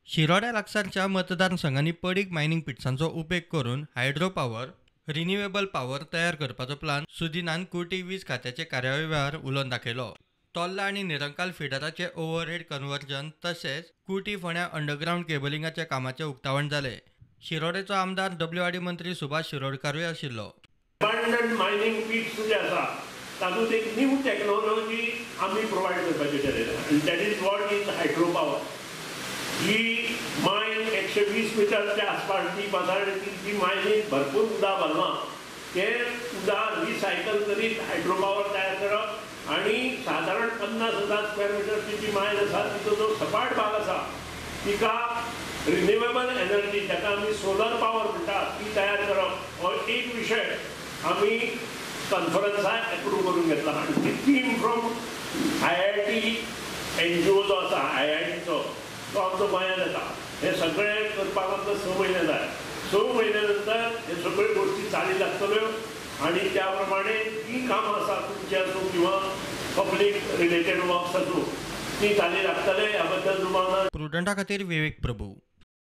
शिरोड्या लागसारच्या मतदारसंघांनी पडीक मायनिंग पिट्सांचो उपेग करून हायड्रो पॉवर रिन्युएबल पॉवर तयार करपाचो प्लान सुदिनान कुटी वीज खात्याचे कार्यावळी वेळार उलोवन दाखयलो। तोल्ला आनी निरंकाल फिडराचे ओव्हरहेड कन्वर्जन तशेंच कुटी फोंड्या अंडरग्राउंड केबलिंगाच्या कामाचे उक्तावण जाले। शिरोडेचो आमदार WRD मंत्री सुभाष शिरोडकारूय आशिल्लो। मायनिंग पीट्स जे आसा तातूंत एक न्यू टॅक्नॉलॉजी आमी प्रोवायड करपाचें ठरयलां आनी that is what is hydro power. ही मायन 120 मिटरच्या आसपास डीप आसा आनी ती मायनीक भरपूर उदक भरलां। तें उदक रिसायकल करीत हायड्रो पॉवर तयार करप आनी सादारण 50,000 स्क्वेअर मिटरची जी मायन आसा तिचो जो सपाट भाग आसा तिका रिन्युएबल एनर्जी जाका आमी सोलर पॉवर म्हणटात ती तयार करप हो एक विशय आमी कॉन्फरन्साक एप्रूव करून घेतला। आनी ती टीम फ्रॉम IIT NGO जो आसा IITचो तो आमचो गोंयांत येता। हे सगळें करपाक आमकां 6 म्हयने जाय। 6 म्हयने नंतर हे सगळ्यो गोश्टी चाली लागतल्यो आनी त्या प्रमाणे जी कामां आसा तुमची आसूं किंवा पब्लीक रिलेटेड वर्क्स आसूं ती चाली लागतले ह्या बद्दल तुम्हाला। प्रुडंटा खातीर विवेक प्रभू।